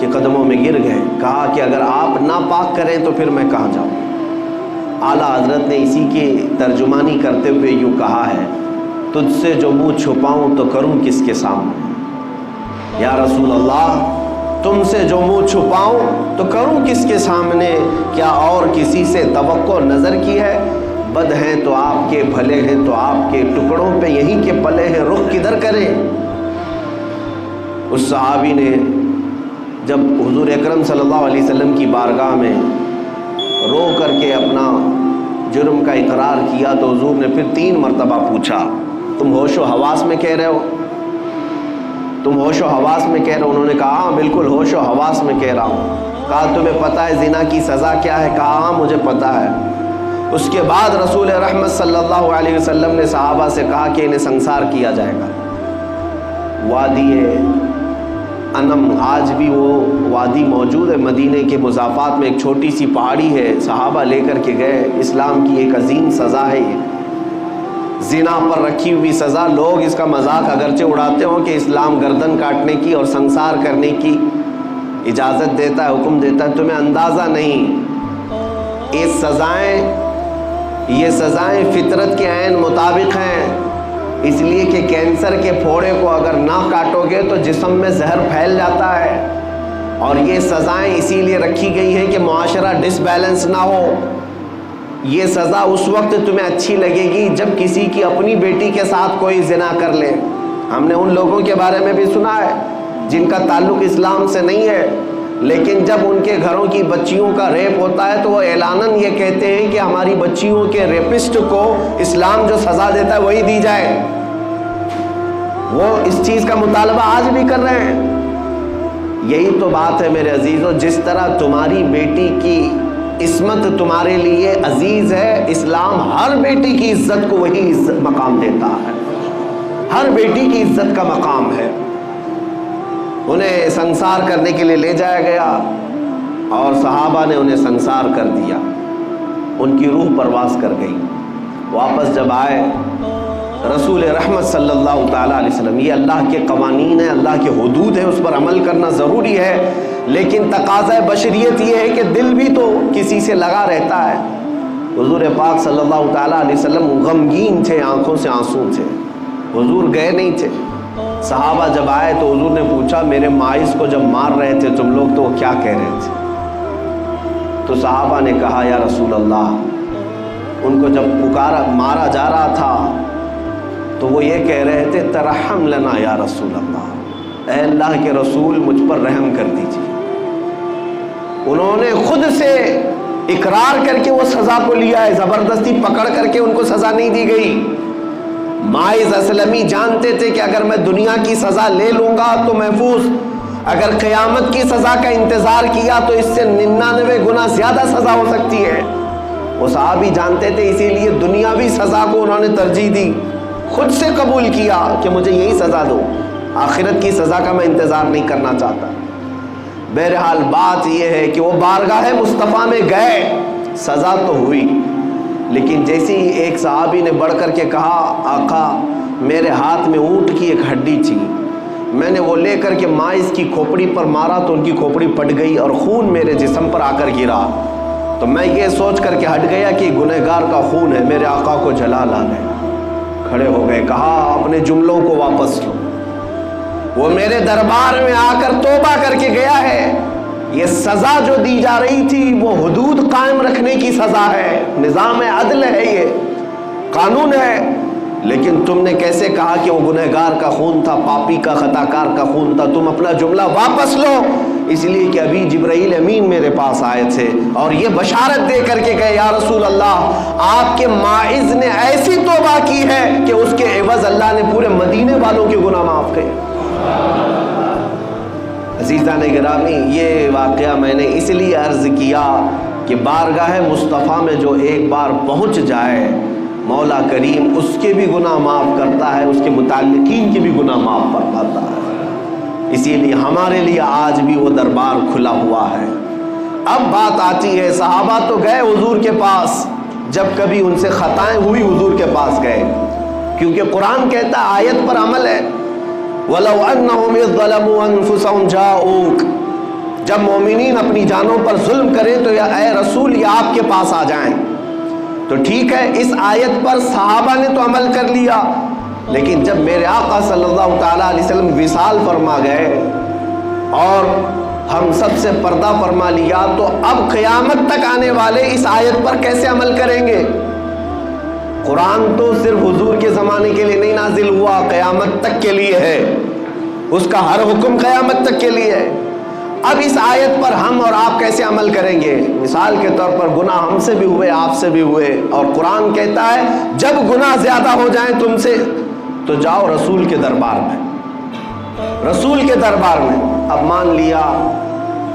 کے قدموں میں گر گئے. کہا کہ اگر آپ ناپاک کریں تو پھر میں کہاں جاؤں. اعلیٰ حضرت نے اسی کی ترجمانی کرتے ہوئے یوں کہا ہے, تجھ سے جو منہ چھپاؤں تو کروں کس کے سامنے. یا رسول اللہ, تم سے جو منہ چھپاؤں تو کروں کس کے سامنے. کیا اور کسی سے توقع نظر کی ہے؟ بد ہیں تو آپ کے, بھلے ہیں تو آپ کے, ٹکڑوں پہ یہیں کے پلے ہیں, رخ کدھر کریں. اس صحابی نے جب حضور اکرم صلی اللہ علیہ وسلم کی بارگاہ میں رو کر کے اپنا جرم کا اقرار کیا تو حضور نے پھر 3 مرتبہ پوچھا, تم ہوش و حواس میں کہہ رہے ہو؟ تم ہوش و حواس میں کہہ رہے ہو؟ انہوں نے کہا ہاں بالکل ہوش و حواس میں کہہ رہا ہوں. کہا تمہیں پتہ ہے زنا کی سزا کیا ہے؟ کہا ہاں مجھے پتہ ہے. اس کے بعد رسول رحمت صلی اللہ علیہ وسلم نے صحابہ سے کہا کہ انہیں سنسار کیا جائے گا. وادی انم, آج بھی وہ وادی موجود ہے مدینے کے مضافات میں, ایک چھوٹی سی پہاڑی ہے, صحابہ لے کر کے گئے. اسلام کی ایک عظیم سزا ہے یہ, زنا پر رکھی ہوئی سزا. لوگ اس کا مذاق اگرچہ اڑاتے ہوں کہ اسلام گردن کاٹنے کی اور سنسار کرنے کی اجازت دیتا ہے, حکم دیتا ہے, تمہیں اندازہ نہیں یہ سزائیں فطرت کے عین مطابق ہیں. اس لیے کہ کینسر کے پھوڑے کو اگر نہ کاٹو گے تو جسم میں زہر پھیل جاتا ہے, اور یہ سزائیں اسی لیے رکھی گئی ہیں کہ معاشرہ ڈس بیلنس نہ ہو. یہ سزا اس وقت تمہیں اچھی لگے گی جب کسی کی اپنی بیٹی کے ساتھ کوئی زنا کر لے. ہم نے ان لوگوں کے بارے میں بھی سنا ہے جن کا تعلق اسلام سے نہیں ہے, لیکن جب ان کے گھروں کی بچیوں کا ریپ ہوتا ہے تو وہ اعلاناً یہ کہتے ہیں کہ ہماری بچیوں کے ریپسٹ کو اسلام جو سزا دیتا ہے وہی دی جائے. وہ اس چیز کا مطالبہ آج بھی کر رہے ہیں. یہی تو بات ہے میرے عزیزوں, جس طرح تمہاری بیٹی کی عصمت تمہارے لیے عزیز ہے, اسلام ہر بیٹی کی عزت کو وہی مقام دیتا ہے. ہر بیٹی کی عزت کا مقام ہے. انہیں سنسار کرنے کے لیے لے جایا گیا اور صحابہ نے انہیں سنسار کر دیا. ان کی روح پرواز کر گئی. واپس جب آئے رسول رحمت صلی اللہ تعالیٰ علیہ وسلم, یہ اللہ کے قوانین ہیں, اللہ کے حدود ہیں, اس پر عمل کرنا ضروری ہے, لیکن تقاضۂ بشریت یہ ہے کہ دل بھی تو کسی سے لگا رہتا ہے. حضور پاک صلی اللہ تعالیٰ علیہ وسلم غمگین تھے, آنکھوں سے آنسو تھے. حضور گئے نہیں تھے. صحابہ جب آئے تو حضور نے پوچھا میرے مائز کو جب مار رہے تھے تم لوگ تو وہ کیا کہہ رہے تھے؟ تو صحابہ نے کہا یا رسول اللہ, ان کو جب مارا جا رہا تھا تو وہ یہ کہہ رہے تھے ترحم لنا یا رسول اللہ, اے اللہ کے رسول مجھ پر رحم کر دیجیے. انہوں نے خود سے اقرار کر کے وہ سزا کو لیا ہے, زبردستی پکڑ کر کے ان کو سزا نہیں دی گئی. مائز اسلمی جانتے تھے کہ اگر میں دنیا کی سزا لے لوں گا تو محفوظ, اگر قیامت کی سزا کا انتظار کیا تو اس سے 99 گنا زیادہ سزا ہو سکتی ہے. وہ صحابی جانتے تھے, اسی لیے دنیاوی سزا کو انہوں نے ترجیح دی, خود سے قبول کیا کہ مجھے یہی سزا دو, آخرت کی سزا کا میں انتظار نہیں کرنا چاہتا. بہرحال بات یہ ہے کہ وہ بارگاہ مصطفیٰ میں گئے, سزا تو ہوئی, لیکن جیسے ہی ایک صحابی نے بڑھ کر کے کہا آقا میرے ہاتھ میں اونٹ کی ایک ہڈی تھی, میں نے وہ لے کر کے مائز کی کھوپڑی پر مارا تو ان کی کھوپڑی پٹ گئی اور خون میرے جسم پر آ کر گرا, تو میں یہ سوچ کر کے ہٹ گیا کہ گنہگار کا خون ہے, میرے آقا کو جلا لا گئے. کھڑے ہو گئے, کہا اپنے جملوں کو واپس لو, وہ میرے دربار میں آ کر توبہ کر کے گیا ہے. یہ سزا جو دی جا رہی تھی وہ حدود قائم رکھنے کی سزا ہے, نظام عدل ہے, یہ قانون ہے, لیکن تم نے کیسے کہا کہ وہ گنہگار کا خون تھا, پاپی کا, خطاکار کا خون تھا. تم اپنا جملہ واپس لو, اس لیے کہ ابھی جبرائیل امین میرے پاس آئے تھے اور یہ بشارت دے کر کے گئے یا رسول اللہ آپ کے ماعز نے ایسی توبہ کی ہے کہ اس کے عوض اللہ نے پورے مدینے والوں کے گناہ معاف کیے. عزیزان گرامی, یہ واقعہ میں نے اس لیے عرض کیا کہ بارگاہ مصطفیٰ میں جو ایک بار پہنچ جائے مولا کریم اس کے بھی گناہ معاف کرتا ہے, اس کے متعلقین کے بھی گناہ معاف فرماتا ہے. اسی لیے ہمارے لیے آج بھی وہ دربار کھلا ہوا ہے. اب بات آتی ہے, صحابہ تو گئے حضور کے پاس, جب کبھی ان سے خطائیں ہوئی حضور کے پاس گئے, کیونکہ قرآن کہتا ہے آیت پر عمل ہے, وَلَوْ أَنَّهُمْ إِذْ ظَلَمُوا أَنفُسَهُمْ جَاءُوكَ جب مومنین اپنی جانوں پر ظلم کریں تو یا اے رسول یہ آپ کے پاس آ جائیں. تو ٹھیک ہے، اس آیت پر صحابہ نے تو عمل کر لیا، لیکن جب میرے آقا صلی اللہ تعالیٰ علیہ وسلم وصال فرما گئے اور ہم سب سے پردہ فرما لیا، تو اب قیامت تک آنے والے اس آیت پر کیسے عمل کریں گے؟ قرآن تو صرف حضور کے زمانے کے لیے نہیں نازل ہوا، قیامت تک کے لیے ہے. اس کا ہر حکم قیامت تک کے لیے ہے. اب اس آیت پر ہم اور آپ کیسے عمل کریں گے؟ مثال کے طور پر گناہ ہم سے بھی ہوئے، آپ سے بھی ہوئے، اور قرآن کہتا ہے جب گناہ زیادہ ہو جائیں تم سے تو جاؤ رسول کے دربار میں، رسول کے دربار میں. اب مان لیا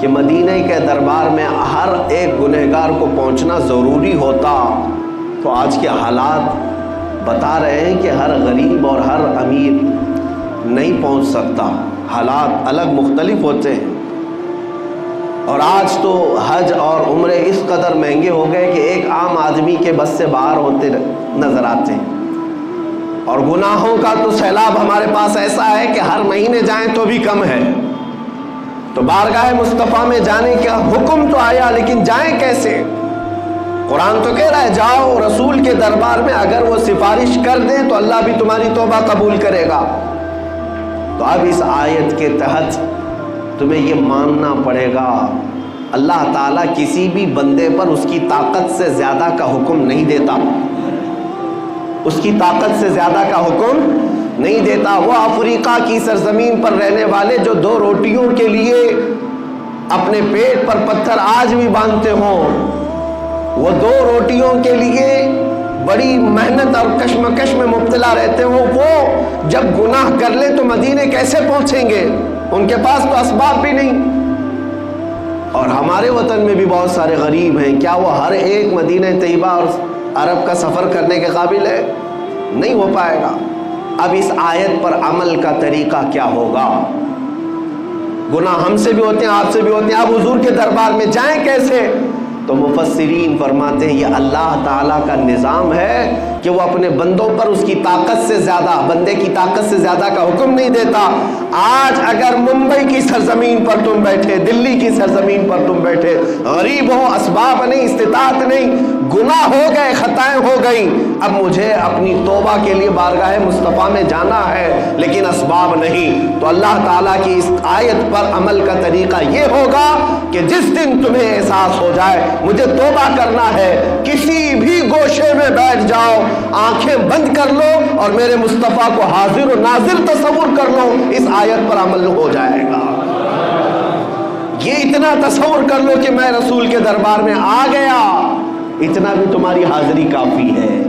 کہ مدینہ کے دربار میں ہر ایک گنہگار کو پہنچنا ضروری ہوتا تو آج کے حالات بتا رہے ہیں کہ ہر غریب اور ہر امیر نہیں پہنچ سکتا. حالات الگ مختلف ہوتے ہیں. اور آج تو حج اور عمرے اس قدر مہنگے ہو گئے کہ ایک عام آدمی کے بس سے باہر ہوتے نظر آتے ہیں. اور گناہوں کا تو سیلاب ہمارے پاس ایسا ہے کہ ہر مہینے جائیں تو بھی کم ہے. تو بارگاہ مصطفیٰ میں جانے کا حکم تو آیا، لیکن جائیں کیسے؟ قرآن تو کہہ رہا ہے جاؤ رسول کے دربار میں، اگر وہ سفارش کر دیں تو اللہ بھی تمہاری توبہ قبول کرے گا. تو اب اس آیت کے تحت تمہیں یہ ماننا پڑے گا اللہ تعالیٰ کسی بھی بندے پر اس کی طاقت سے زیادہ کا حکم نہیں دیتا، اس کی طاقت سے زیادہ کا حکم نہیں دیتا. وہ افریقہ کی سرزمین پر رہنے والے جو 2 روٹیوں کے لیے اپنے پیٹ پر پتھر آج بھی باندھتے ہوں، وہ 2 روٹیوں کے لیے بڑی محنت اور کشمکش میں مبتلا رہتے ہوں، وہ جب گناہ کر لیں تو مدینے کیسے پہنچیں گے؟ ان کے پاس تو اسباب بھی نہیں. اور ہمارے وطن میں بھی بہت سارے غریب ہیں، کیا وہ ہر ایک مدینہ طیبہ اور عرب کا سفر کرنے کے قابل ہے؟ نہیں ہو پائے گا. اب اس آیت پر عمل کا طریقہ کیا ہوگا؟ گناہ ہم سے بھی ہوتے ہیں، آپ سے بھی ہوتے ہیں، اب حضور کے دربار میں جائیں کیسے؟ تو مفسرین فرماتے ہیں یہ اللہ تعالیٰ کا نظام ہے کہ وہ اپنے بندوں پر اس کی طاقت سے زیادہ، بندے کی طاقت سے زیادہ کا حکم نہیں دیتا. آج اگر ممبئی کی سرزمین پر تم بیٹھے، دلی کی سرزمین پر تم بیٹھے، غریب ہو، اسباب نہیں، استطاعت نہیں، گناہ ہو گئے، خطائیں ہو گئیں، اب مجھے اپنی توبہ کے لیے بارگاہ مصطفیٰ میں جانا ہے لیکن اسباب نہیں، تو اللہ تعالیٰ کی اس آیت پر عمل کا طریقہ یہ ہوگا کہ جس دن تمہیں احساس ہو جائے مجھے توبہ کرنا ہے، کسی بھی گوشے میں بیٹھ جاؤ، آنکھیں بند کر لو اور میرے مصطفیٰ کو حاضر و ناظر تصور کر لو، اس آیت پر عمل ہو جائے گا. یہ اتنا تصور کر لو کہ میں رسول کے دربار میں آ گیا، اتنا بھی تمہاری حاضری کافی ہے.